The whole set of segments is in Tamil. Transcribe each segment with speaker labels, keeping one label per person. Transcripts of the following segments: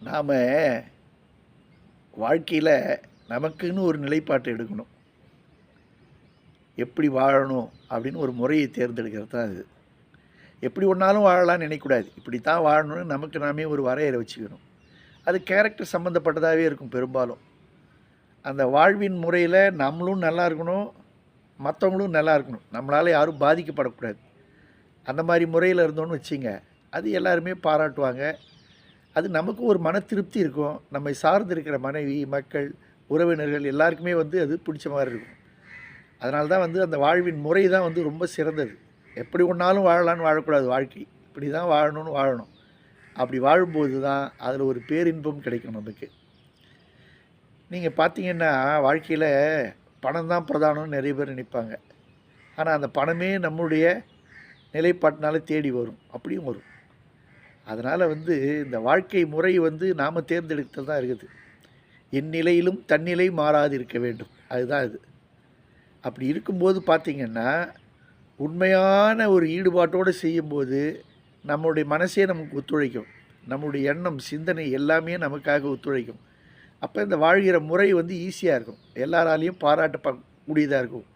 Speaker 1: நாம் வாழ்க்கையில் நமக்குன்னு ஒரு நிலைப்பாட்டை எடுக்கணும். எப்படி வாழணும் அப்படின்னு ஒரு முறையை தேர்ந்தெடுக்கிறது தான் அது. எப்படி ஒன்றாலும் வாழலாம்னு நினைக்கக்கூடாது. இப்படி தான் வாழணும்னு நமக்கு நாமே ஒரு வரையறை வச்சுக்கணும். அது கேரக்டர் சம்மந்தப்பட்டதாகவே இருக்கும் பெரும்பாலும். அந்த வாழ்வின் முறையில் நம்மளும் நல்லா இருக்கணும், மற்றவங்களும் நல்லா இருக்கணும். நம்மளால் யாரும் பாதிக்கப்படக்கூடாது. அந்த மாதிரி முறையில் இருந்தோன்னு வச்சுங்க, அது எல்லாருமே பாராட்டுவாங்க. அது நமக்கும் ஒரு மன திருப்தி இருக்கும். நம்மை சார்ந்து இருக்கிற மனைவி, மக்கள், உறவினர்கள் எல்லாருக்குமே அது பிடிச்ச மாதிரி இருக்கும். அதனால தான் அந்த வாழ்வின் முறை தான் ரொம்ப சிறந்தது. எப்படி ஒன்றாலும் வாழலான்னு வாழக்கூடாது வாழ்க்கை. இப்படி தான் வாழணும்னு வாழணும். அப்படி வாழும்போது தான் அதில் ஒரு பேரின்பம் கிடைக்கும் நமக்கு. நீங்கள் பார்த்தீங்கன்னா, வாழ்க்கையில் பணம் தான் பிரதானம்னு நிறைய பேர் நினைப்பாங்க. ஆனால் அந்த பணமே நம்முடைய நிலைப்பாட்டினால தேடி வரும். அப்படியும் வரும். அதனால் இந்த வாழ்க்கை முறை நாம் தேர்ந்தெடுத்தது தான் இருக்குது. என் நிலையிலும் தன்னிலை மாறாது இருக்க வேண்டும். அதுதான் இது. அப்படி இருக்கும்போது பார்த்திங்கன்னா, உண்மையான ஒரு ஈடுபாட்டோடு செய்யும்போது நம்முடைய மனசே நமக்கு ஒத்துழைக்கும். நம்முடைய எண்ணம், சிந்தனை எல்லாமே நமக்காக ஒத்துழைக்கும். அப்போ இந்த வாழ்கிற முறை ஈஸியாக இருக்கும். எல்லாராலையும் பாராட்டக்கூடியதாக இருக்கும்.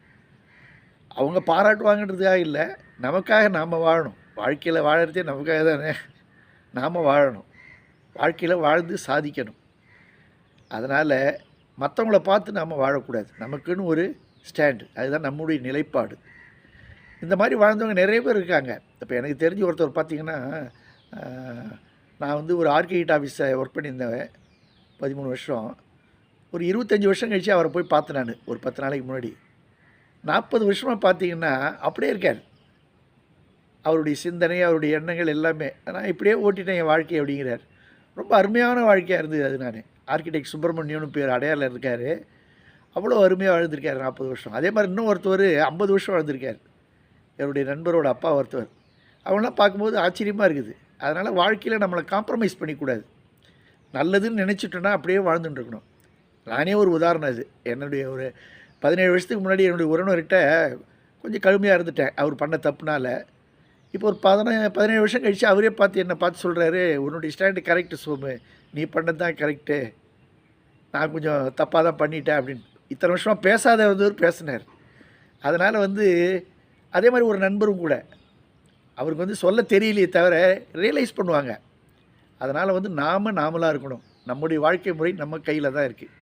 Speaker 1: அவங்க பாராட்டுவாங்கன்றதுக்காக இல்லை, நமக்காக நாம் வாழணும். வாழ்க்கையில் வாழறதே நமக்காக தானே. நாம் வாழணும். வாழ்க்கையில் வாழ்ந்து சாதிக்கணும். அதனால் மற்றவங்கள பார்த்து நாம் வாழக்கூடாது. நமக்குன்னு ஒரு ஸ்டாண்டு, அதுதான் நம்முடைய நிலைப்பாடு. இந்த மாதிரி வாழ்ந்தவங்க நிறைய பேர் இருக்காங்க. இப்போ எனக்கு தெரிஞ்ச ஒருத்தர் பார்த்திங்கன்னா, நான் ஒரு ஆர்கிடெக்ட் ஆஃபீஸில் ஒர்க் பண்ணியிருந்தேன் 13 வருஷம். ஒரு 25 வருஷம் கழித்து அவரை போய் பார்த்தேன் நான், ஒரு 10 நாளைக்கு முன்னாடி. 40 வருஷமாக பார்த்திங்கன்னா அப்படியே இருக்கார். அவருடைய சிந்தனை, அவருடைய எண்ணங்கள் எல்லாமே. நான் இப்படியே ஓட்டிட்டேன் என் வாழ்க்கை அப்படிங்கிறார். ரொம்ப அருமையான வாழ்க்கையாக இருந்தது அது. நான் ஆர்கிடெக்ட் சுப்பிரமணியம்னு பேர், அடையாளம் இருக்கார். அவ்வளோ அருமையாக வாழ்ந்திருக்கார் 40 வருஷம். அதே மாதிரி இன்னும் ஒருத்தர் 50 வருஷம் வாழ்ந்திருக்கார். என்னுடைய நண்பரோட அப்பா ஒருத்தவர். அவங்களாம் பார்க்கும்போது ஆச்சரியமாக இருக்குது. அதனால் வாழ்க்கையில் நம்மளை காம்ப்ரமைஸ் பண்ணிக்கூடாது. நல்லதுன்னு நினச்சிட்டோன்னா அப்படியே வாழ்ந்துட்டுருக்கணும். நானே ஒரு உதாரணம் அது. என்னுடைய ஒரு 17 வருஷத்துக்கு முன்னாடி என்னுடைய உறவினர்கிட்ட கொஞ்சம் கடுமையாக இருந்துட்டேன், அவர் பண்ண தப்புனால. இப்போ ஒரு 17 வருஷம் கழித்து அவரே என்னை பார்த்து சொல்கிறாரு, உன்னுடைய ஸ்டாண்டு கரெக்டு சோமு, நீ பண்ணது தான் கரெக்டு, நான் கொஞ்சம் தப்பாக தான் பண்ணிட்டேன் அப்படின்னு. இத்தனை வருஷமாக பேசாதவர் பேசினார். அதனால் அதே மாதிரி ஒரு நண்பரும் கூட, அவருக்கு சொல்ல தெரியலையே தவிர ரியலைஸ் பண்ணுவாங்க. அதனால் நாமளாக இருக்கணும். நம்முடைய வாழ்க்கை முறை நம்ம கையில் தான் இருக்குது.